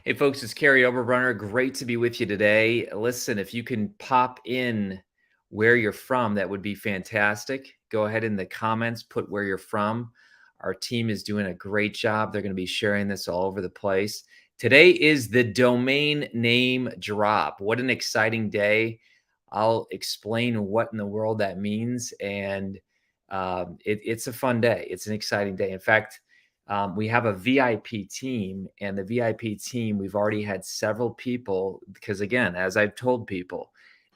Hey, folks, it's Kary Oberbrunner. Great to be with you today. Listen, if you can pop in where you're from, that would be fantastic. Go ahead in the comments, put where you're from. Our team is doing a great job. They're going to be sharing this all over the place. Today is the domain name drop. What an exciting day. I'll explain what in the world that means. And it's a fun day. It's an exciting day. In fact, we have a VIP team, and the VIP team, we've already had several people because, again, as I've told people,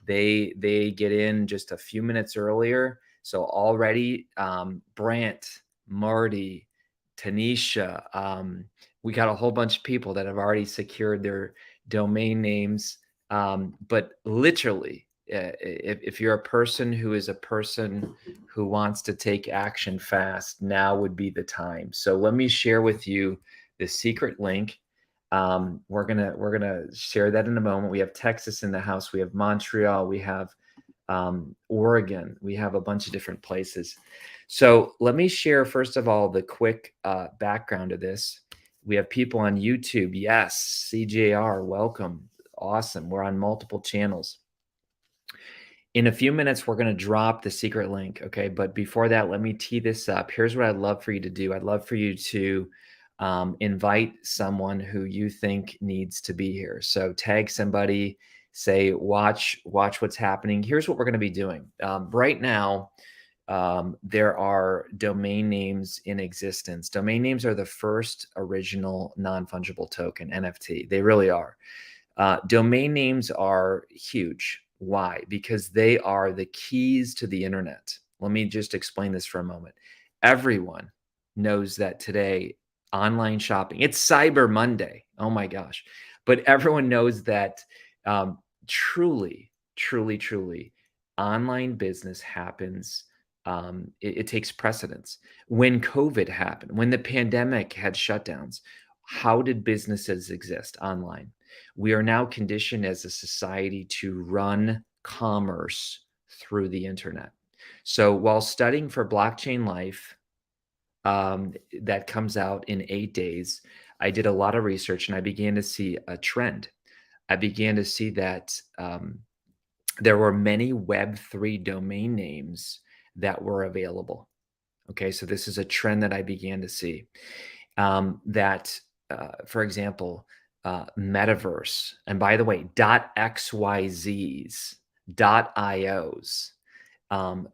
they get in just a few minutes earlier. So already, Brant, Marty, Tanisha, we got a whole bunch of people that have already secured their domain names. But literally, if you're a person who is a person who wants to take action fast, now would be the time. So let me share with you the secret link. We're gonna share that in a moment. We have Texas in the house. We have Montreal. We have Oregon. We have a bunch of different places. So let me share first of all the quick background of this. We have people on YouTube. Yes, CJR, welcome. Awesome. We're on multiple channels. In a few minutes, we're going to drop the secret link. Okay. But before that, let me tee this up. Here's what I'd love for you to do. I'd love for you to invite someone who you think needs to be here. So tag somebody, say, watch what's happening. Here's what we're going to be doing. Right now, there are domain names in existence. Domain names are the first original non-fungible token, NFT. They really are. Domain names are huge. Why? Because they are the keys to the internet. Let me just explain this for a moment. Everyone knows that today, online shopping, it's Cyber Monday. Oh my gosh. But everyone knows that truly, online business happens. It takes precedence. When COVID happened, when the pandemic had shutdowns, how did businesses exist online? We are now conditioned as a society to run commerce through the internet. So while studying for Blockchain Life, that comes out in 8 days, I did a lot of research and I began to see a trend. I began to see that there were many Web3 domain names that were available. Okay, so this is a trend that I began to see. For example, metaverse, and by the way, .xyzs, .ios,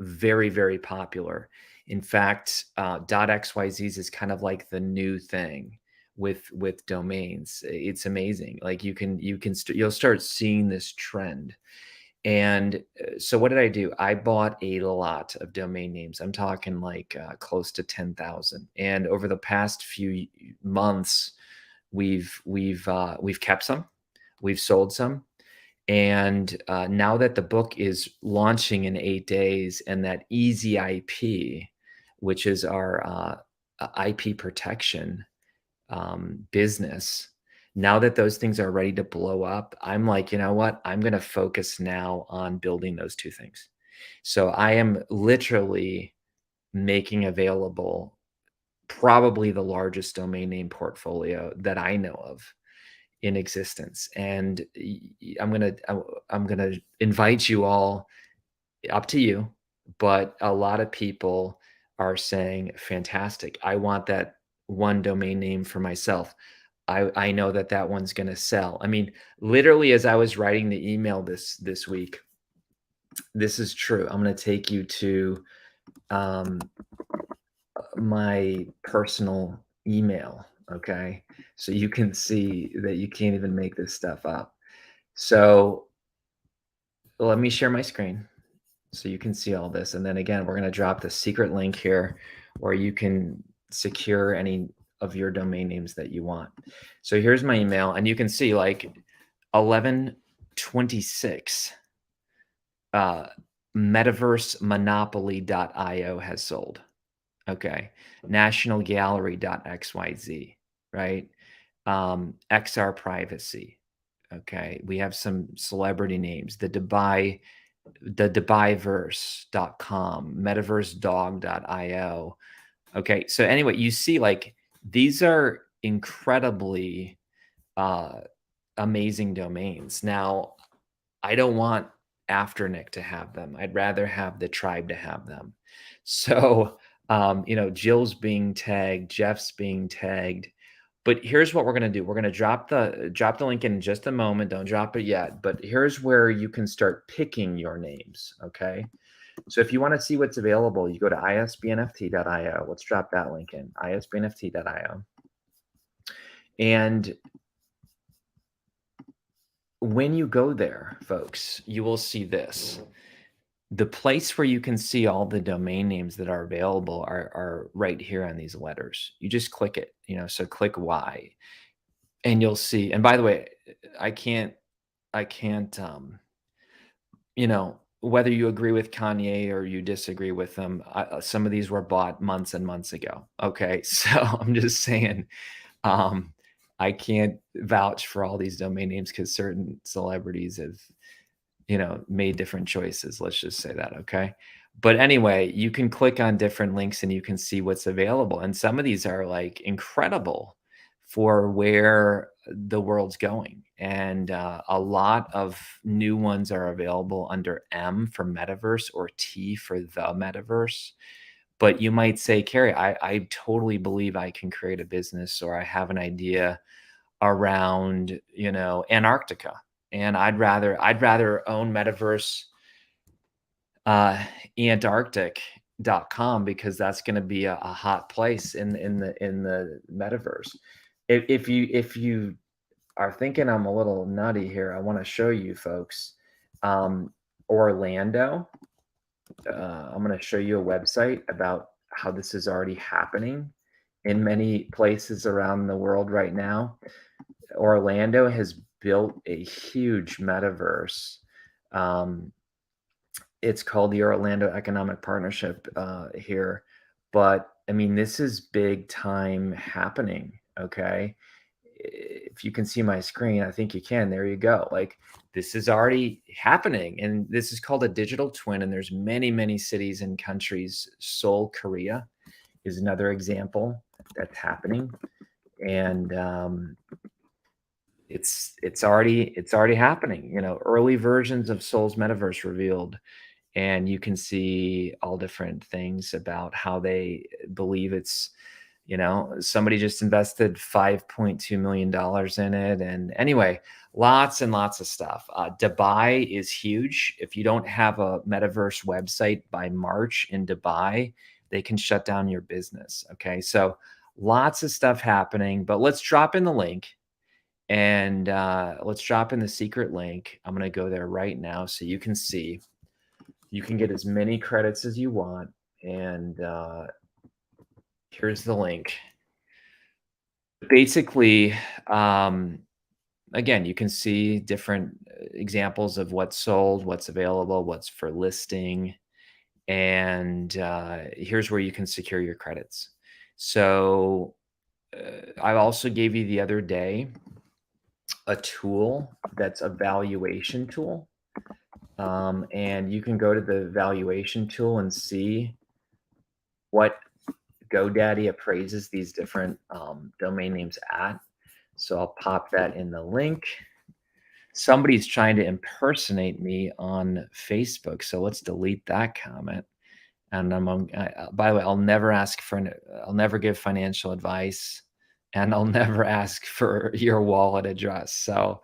very, very popular. In fact, .xyzs is kind of like the new thing with domains. It's amazing. Like you'll start seeing this trend. And so what did I do? I bought a lot of domain names. I'm talking like close to 10,000. And over the past few months, we've kept some, we've sold some. And now that the book is launching in 8 days, and that Easy IP, which is our IP protection business, now that those things are ready to blow up, I'm like, you know what? I'm going to focus now on building those two things. So I am literally making available probably the largest domain name portfolio that I know of in existence. And I'm going to invite you all, up to you, but a lot of people are saying, fantastic. I want that one domain name for myself. I know that one's going to sell. I mean, literally, as I was writing the email this week, this is true. I'm going to take you to my personal email. Okay. So you can see that you can't even make this stuff up. So let me share my screen so you can see all this. And then again, we're going to drop the secret link here where you can secure any of your domain names that you want. So here's my email, and you can see like 1126 metaversemonopoly.io has sold. Okay. Nationalgallery.xyz, right? XR privacy. Okay. We have some celebrity names, the Dubaiverse.com, metaversedog.io. Okay. So anyway, you see, like, these are incredibly uh, amazing domains. Now, I don't want Afternic to have them. I'd rather have the tribe to have them. So, Jill's being tagged, Jeff's being tagged. But here's what we're gonna do. We're gonna drop the link in just a moment. Don't drop it yet. But here's where you can start picking your names. Okay. So if you want to see what's available, you go to isbnft.io. Let's drop that link in, isbnft.io. And when you go there, folks, you will see this. The place where you can see all the domain names that are available are right here on these letters. You just click it, so click Y and you'll see. And by the way, I can't, whether you agree with Kanye or you disagree with them, some of these were bought months and months ago. Okay. So I'm just saying, um, I can't vouch for all these domain names because certain celebrities have, made different choices. Let's just say that. Okay. But anyway, you can click on different links and you can see what's available. And some of these are like incredible for where the world's going. And a lot of new ones are available under M for metaverse or T for the metaverse. But you might say, Kary, I totally believe I can create a business or I have an idea around, Antarctica. And I'd rather own metaverse Antarctic.com because that's going to be a hot place in the metaverse. If you are thinking I'm a little nutty here, I want to show you folks Orlando. I'm going to show you a website about how this is already happening in many places around the world right now. Orlando has built a huge metaverse. It's called the Orlando Economic Partnership here. But I mean, this is big time happening. Okay. If you can see my screen, I think you can. There you go. Like this is already happening. And this is called a digital twin. And there's many, many cities and countries. Seoul, Korea is another example that's happening. And it's already happening. Early versions of Seoul's metaverse revealed, and you can see all different things about how they believe it's, somebody just invested $5.2 million in it. And anyway, lots and lots of stuff. Dubai is huge. If you don't have a metaverse website by March in Dubai, they can shut down your business. Okay. So lots of stuff happening, but let's drop in the link. And let's drop in the secret link. I'm going to go there right now so you can see. You can get as many credits as you want. And here's the link. Basically, again, you can see different examples of what's sold, what's available, what's for listing. And here's where you can secure your credits. So I also gave you the other day a tool that's a valuation tool. And you can go to the valuation tool and see what GoDaddy appraises these different domain names at. So I'll pop that in the link. Somebody's trying to impersonate me on Facebook. So let's delete that comment. And by the way, I'll never give financial advice, and I'll never ask for your wallet address. So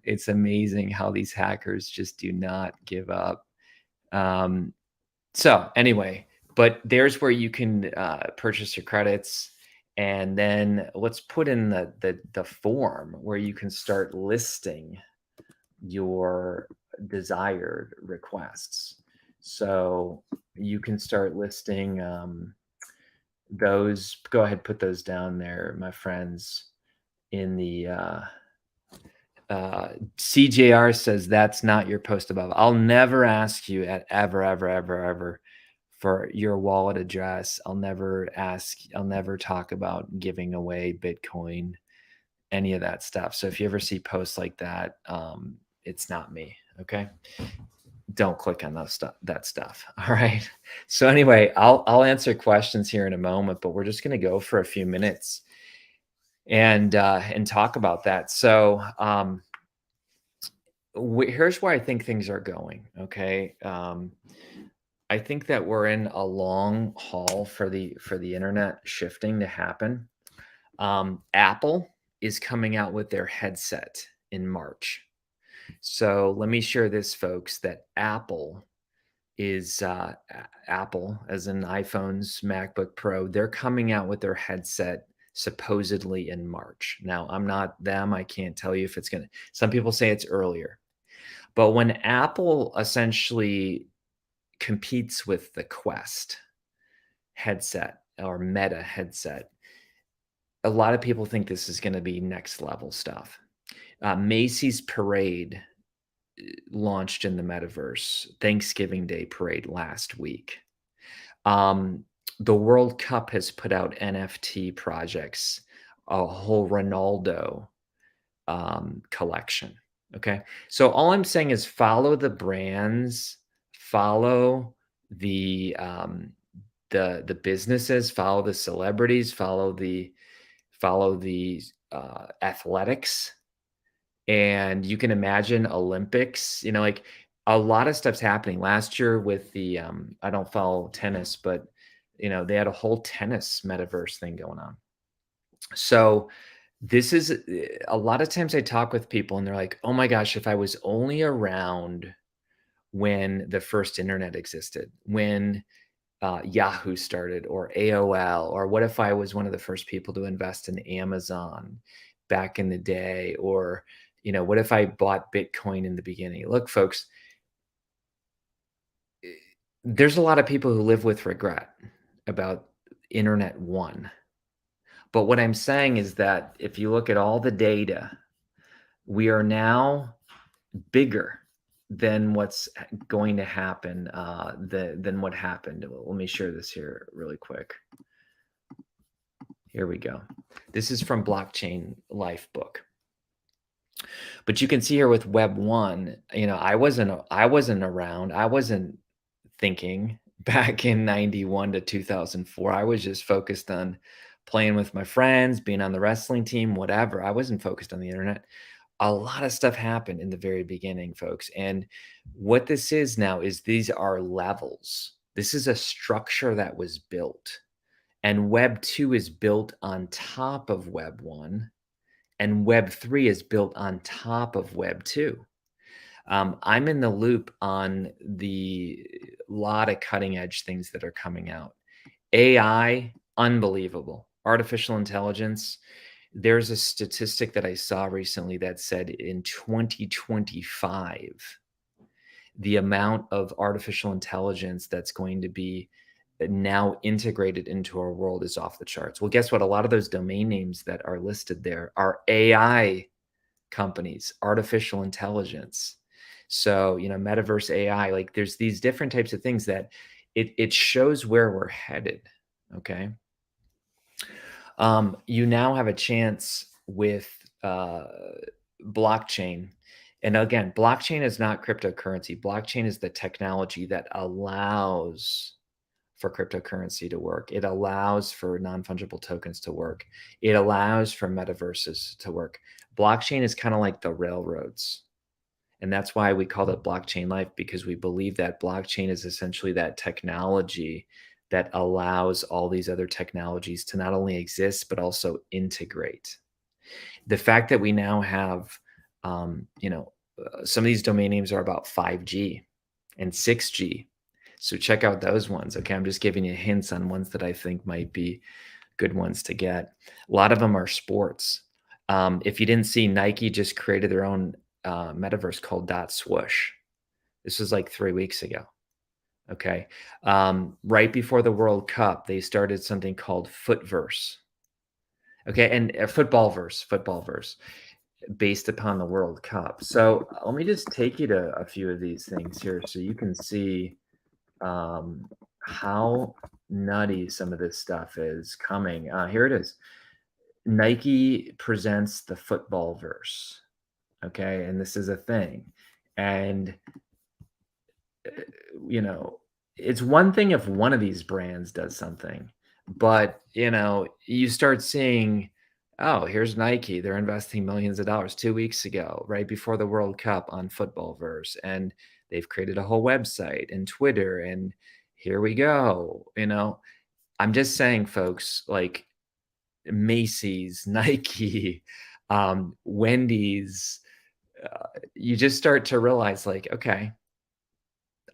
it's amazing how these hackers just do not give up. So anyway, but there's where you can purchase your credits. And then let's put in the form where you can start listing your desired requests. So you can start listing those. Go ahead, put those down there, my friends, in the CJR says that's not your post above. I'll never ask you at ever for your wallet address. I'll never talk about giving away Bitcoin, any of that stuff. So if you ever see posts like that, it's not me. Okay. Don't click on that stuff. All right. So anyway, I'll answer questions here in a moment, but we're just going to go for a few minutes. and talk about that. So here's where I think things are going. Okay, I think that we're in a long haul for the internet shifting to happen. Apple is coming out with their headset in March. So let me share this, folks, that Apple is Apple, as in iPhones, MacBook Pro, they're coming out with their headset supposedly in March. Now, I'm not them. I can't tell you if it's going to, some people say it's earlier. But when Apple essentially competes with the Quest headset or Meta headset, a lot of people think this is going to be next level stuff. Macy's Parade launched in the metaverse, Thanksgiving Day parade last week. The World Cup has put out NFT projects, a whole Ronaldo collection. Okay. So all I'm saying is follow the brands, follow the businesses, follow the celebrities, follow the athletics. And you can imagine Olympics, like a lot of stuff's happening last year with the I don't follow tennis, but they had a whole tennis metaverse thing going on. So this is a lot of times I talk with people and they're like, "Oh my gosh, if I was only around when the first internet existed, when Yahoo started or AOL, or what if I was one of the first people to invest in Amazon back in the day, or what if I bought Bitcoin in the beginning?" Look, folks, there's a lot of people who live with regret about internet one. But what I'm saying is that if you look at all the data, we are now bigger than what's going to happen, than what happened. Let me share this here really quick. Here we go. This is from Blockchain Life book. But you can see here with Web 1, I wasn't around. I wasn't thinking back in 91 to 2004. I was just focused on playing with my friends, being on the wrestling team, whatever. I wasn't focused on the internet. A lot of stuff happened in the very beginning, folks. And what this is now is these are levels. This is a structure that was built. And Web 2 is built on top of Web 1. And Web 3 is built on top of Web 2. I'm in the loop on the lot of cutting edge things that are coming out. AI, unbelievable. Artificial intelligence. There's a statistic that I saw recently that said in 2025, the amount of artificial intelligence that's going to be now integrated into our world is off the charts. Well, guess what? A lot of those domain names that are listed there are AI companies, artificial intelligence. So, metaverse AI, like there's these different types of things that it shows where we're headed. Okay. You now have a chance with blockchain. And again, blockchain is not cryptocurrency. Blockchain is the technology that allows for cryptocurrency to work. It allows for non-fungible tokens to work. It allows for metaverses to work. Blockchain is kind of like the railroads. And that's why we call it Blockchain Life, because we believe that blockchain is essentially that technology that allows all these other technologies to not only exist, but also integrate. The fact that we now have, some of these domain names are about 5G and 6G. So check out those ones. Okay. I'm just giving you hints on ones that I think might be good ones to get. A lot of them are sports. If you didn't see, Nike just created their own metaverse called Dot Swoosh. This was like 3 weeks ago. Okay. Right before the World Cup, they started something called Footverse. Okay. And footballverse based upon the World Cup. So let me just take you to a few of these things here so you can see how nutty some of this stuff is coming. Here it is. Nike presents the footballverse. Okay. And this is a thing. And, it's one thing if one of these brands does something, but, you start seeing Oh, here's Nike. They're investing millions of dollars 2 weeks ago, right before the World Cup on Footballverse, and they've created a whole website and Twitter, and here we go, you know? I'm just saying, folks, like Macy's, Nike, Wendy's, you just start to realize, like, okay,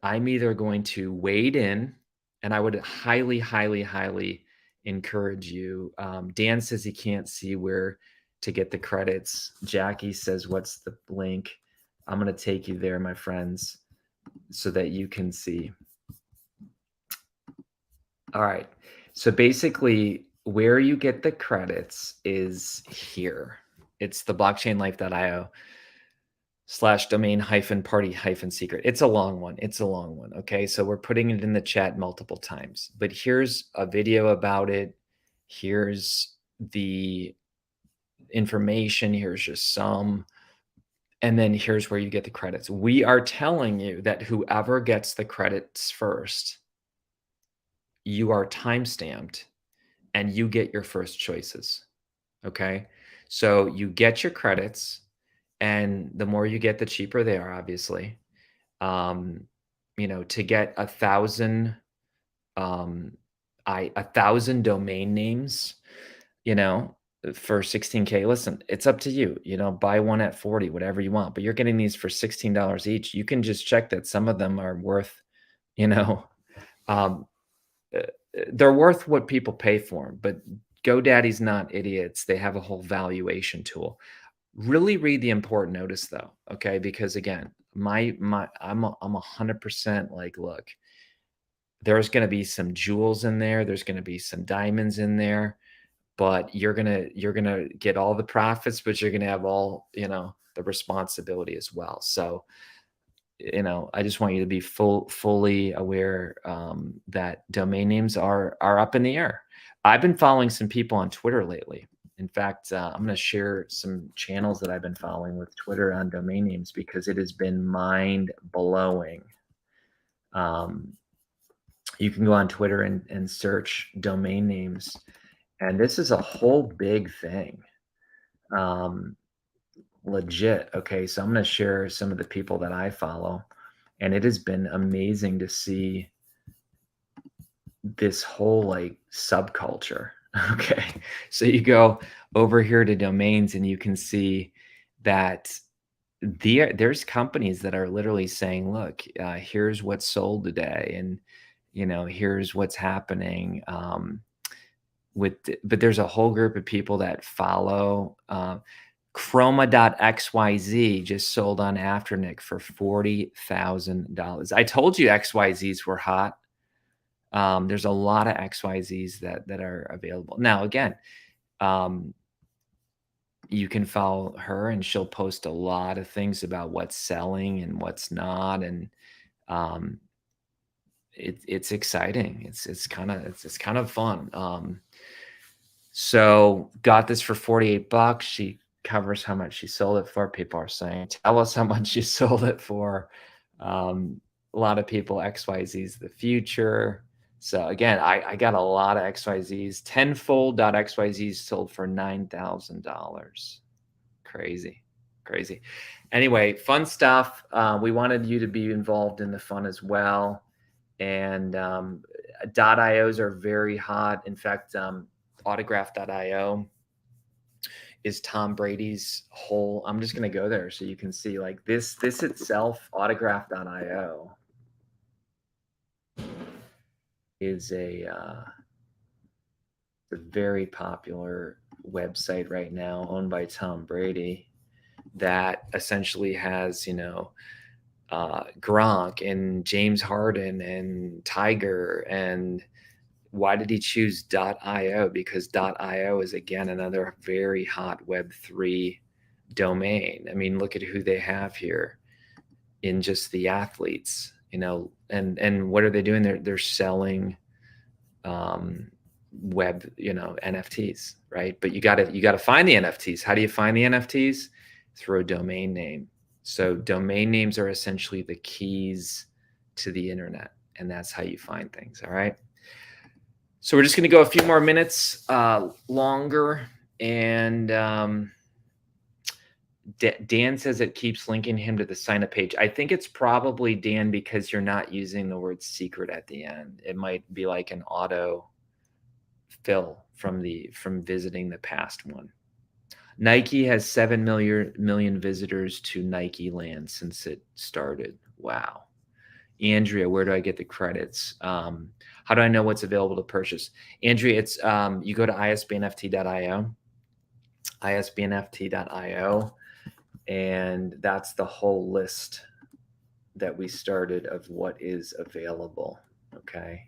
I'm either going to wade in, and I would highly, highly, highly encourage you. Dan says he can't see where to get the credits. Jackie says, "What's the link?" I'm going to take you there, my friends, so that you can see. All right. So basically, where you get the credits is here. It's the blockchainlife.io / domain - party - secret. It's a long one. It's a long one. Okay. So we're putting it in the chat multiple times, but here's a video about it. Here's the information. Here's just some. And then here's where you get the credits. We are telling you that whoever gets the credits first, you are time stamped and you get your first choices. Okay. So you get your credits, and the more you get, the cheaper they are, obviously. To get 1,000, 1,000 domain names, you know, for 16K. Listen, it's up to you. Buy one at 40, whatever you want. But you're getting these for $16 each. You can just check that some of them are worth, you know, um, uh, they're worth what people pay for them. But GoDaddy's not idiots. They have a whole valuation tool. Really read the important notice though, okay? Because again, I'm 100% like, look, there's going to be some jewels in there, there's going to be some diamonds in there, but you're going to get all the profits, but you're going to have all, the responsibility as well. So, I just want you to be fully aware that domain names are up in the air. I've been following some people on Twitter lately. In fact, I'm going to share some channels that I've been following with Twitter on domain names because it has been mind blowing. You can go on Twitter and search domain names, and this is a whole big thing. Legit. Okay, so I'm going to share some of the people that I follow, and it has been amazing to see this whole like subculture. Okay, so you go over here to domains and you can see that there's companies that are literally saying, look, here's what's sold today, and here's what's happening. But there's a whole group of people that follow. Chroma.xyz just sold on Afternic for $40,000. I told you XYZs were hot. There's a lot of XYZs that are available. Now, again, you can follow her and she'll post a lot of things about what's selling and what's not. And it's exciting. It's kind of fun. So got this for $48. She covers how much she sold it for. People are saying, tell us how much you sold it for. A lot of people, XYZ's the future. So again, I got a lot of XYZs. Tenfold.xyz sold for $9,000. Crazy. Anyway, fun stuff. We wanted you to be involved in the fun as well. And .ios are very hot. In fact, autograph.io is Tom Brady's whole. I'm just going to go there so you can see like this itself. Autograph.io is a very popular website right now, owned by Tom Brady, that essentially has Gronk and James Harden and Tiger. And why did he choose .io? Because .io is, again, another very hot Web3 domain. I mean, look at who they have here in just the athletes, and what are they doing? They're selling web, NFTs, right? But you got to find the NFTs. How do you find the NFTs? Through a domain name. So domain names are essentially the keys to the internet, and that's how you find things. All right. So we're just going to go a few more minutes longer, And Dan says it keeps linking him to the sign up page. I think it's probably, Dan, because you're not using the word secret at the end. It might be like an auto fill from visiting the past one. Nike has 7 million visitors to Nike Land since it started. Wow. Andrea, where do I get the credits? How do I know what's available to purchase? Andrea, it's you go to isbnft.io, isbnft.io, and that's the whole list that we started of what is available. Okay.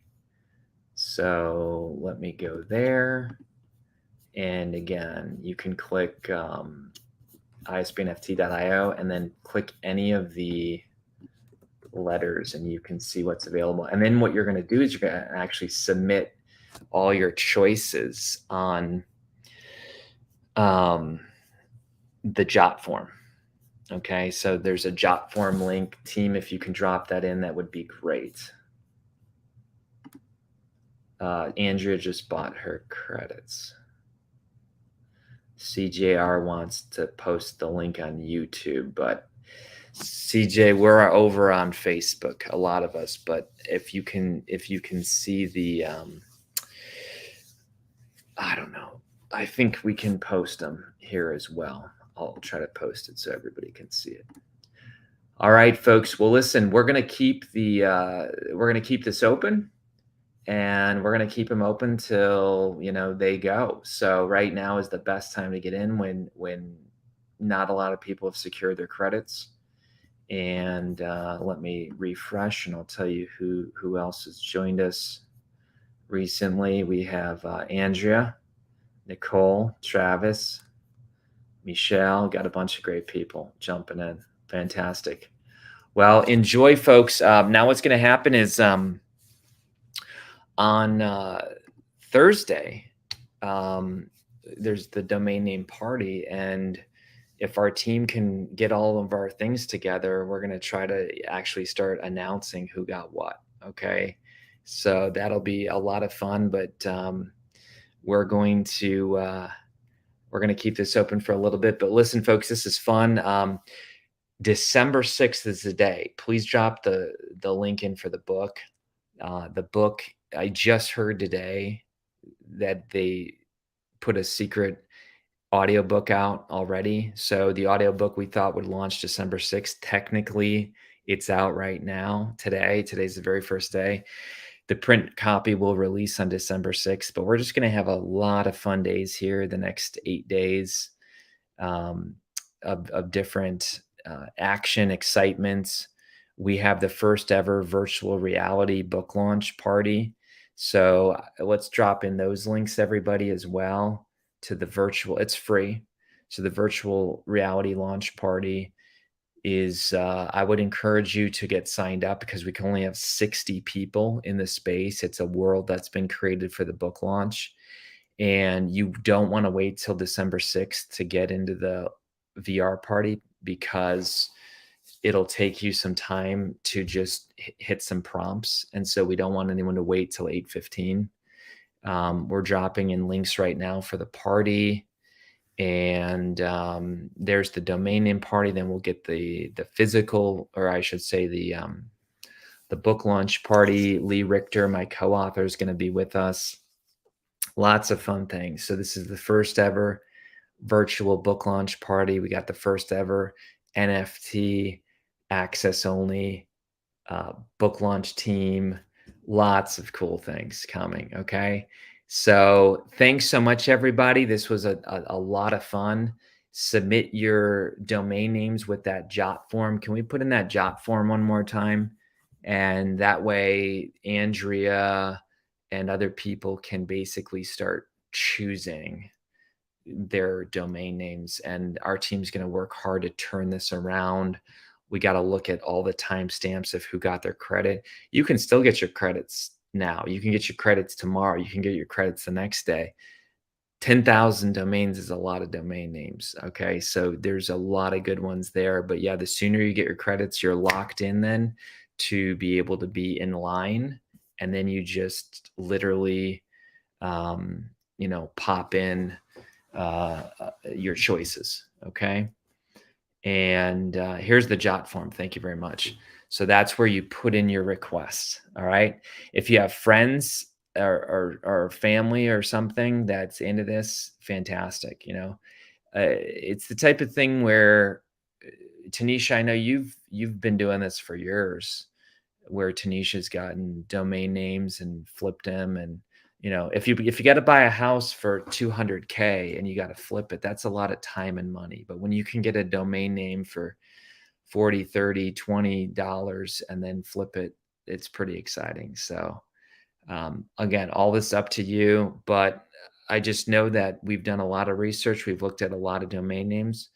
So let me go there. And again, you can click isbnft.io and then click any of the letters and you can see what's available. And then what you're going to do is you're going to actually submit all your choices on the jot form. Okay, so there's a jot form link. Team, if you can drop that in, that would be great. Andrea just bought her credits. CJR wants to post the link on YouTube, but CJ, we're over on Facebook, a lot of us, but if you can see the I don't know, I think we can post them here as well. I'll try to post it so everybody can see it. All right, folks. Well, listen, we're gonna keep this open, and we're gonna keep them open till they go. So right now is the best time to get in when not a lot of people have secured their credits. And let me refresh, and I'll tell you who else has joined us recently. We have Andrea, Nicole, Travis, Michelle. Got a bunch of great people jumping in. Fantastic. Well, enjoy, folks. Now what's going to happen is on Thursday, there's the domain name party, and if our team can get all of our things together, we're going to try to actually start announcing who got what. Okay. So that'll be a lot of fun, but we're going to keep this open for a little bit. But listen, folks, this is fun. December 6th is the day. Please drop the link in for the book. The book, I just heard today that they put a secret audiobook out already. So the audiobook we thought would launch December 6th. Technically, it's out right now. Today's the very first day. The print copy will release on December 6th, but we're just going to have a lot of fun days here the next 8 days of different action excitements. We have the first ever virtual reality book launch party. So let's drop in those links, everybody, as well, to the virtual. It's free. So the virtual reality launch party is, I would encourage you to get signed up because we can only have 60 people in the space. It's a world that's been created for the book launch. And you don't want to wait till December 6th to get into the VR party because it'll take you some time to just hit some prompts. And so we don't want anyone to wait till 8:15. We're dropping in links right now for the party. And there's the domain name party. Then we'll get the physical, or I should say the book launch party. Lee Richter, my co-author, is going to be with us. Lots of fun things. So this is the first ever virtual book launch party. We got the first ever NFT access only book launch team. Lots of cool things coming. Okay. So thanks so much, everybody. This was a lot of fun. Submit your domain names with that jot form. Can we put in that jot form one more time? And that way, Andrea and other people can basically start choosing their domain names. And our team's going to work hard to turn this around. We got to look at all the timestamps of who got their credit. You can still get your credits now. You can get your credits tomorrow. You can get your credits the next day. 10,000 domains is a lot of domain names. Okay. So there's a lot of good ones there. But yeah, the sooner you get your credits, you're locked in then to be able to be in line. And then you just literally, pop in your choices. Okay. And here's the jot form. Thank you very much. So that's where you put in your request. All right. If you have friends or family or something that's into this, fantastic. It's the type of thing where Tanisha, I know you've been doing this for years, where Tanisha's gotten domain names and flipped them. And if you got to buy a house for 200K and you got to flip it, that's a lot of time and money. But when you can get a domain name for 40, 30, $20 and then flip it, it's pretty exciting. So again, all this up to you, but I just know that we've done a lot of research. We've looked at a lot of domain names,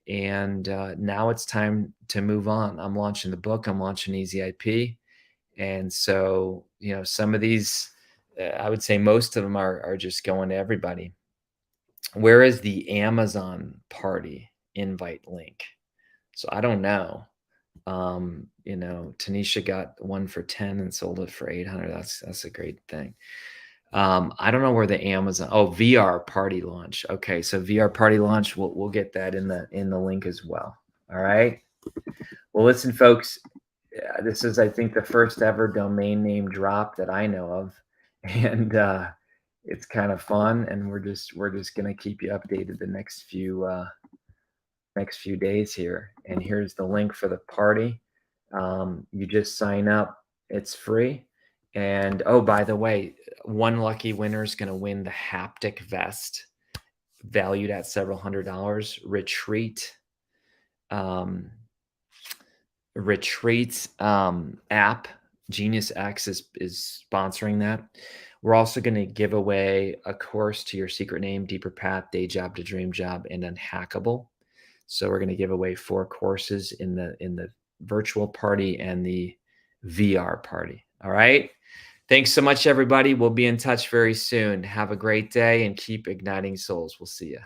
and now it's time to move on. I'm launching the book. I'm launching Easy IP. And so, some of these, I would say most of them are just going to everybody. Where is the Amazon party invite link? So I don't know. Tanisha got one for 10 and sold it for 800. That's a great thing. I don't know where the Amazon, VR party launch. Okay. So VR party launch, we'll get that in the link as well. All right. Well, listen, folks, this is, I think, the first ever domain name drop that I know of. And, it's kind of fun. And we're just going to keep you updated the next few days here. And here's the link for the party. You just sign up. It's free. And by the way, one lucky winner is going to win the haptic vest valued at several $100. Retreat app. Genius X is sponsoring that. We're also going to give away a course to Your Secret Name, Deeper Path, Day Job to Dream Job, and Unhackable. So we're going to give away 4 courses in the virtual party and the VR party. All right. Thanks so much, everybody. We'll be in touch very soon. Have a great day and keep igniting souls. We'll see you.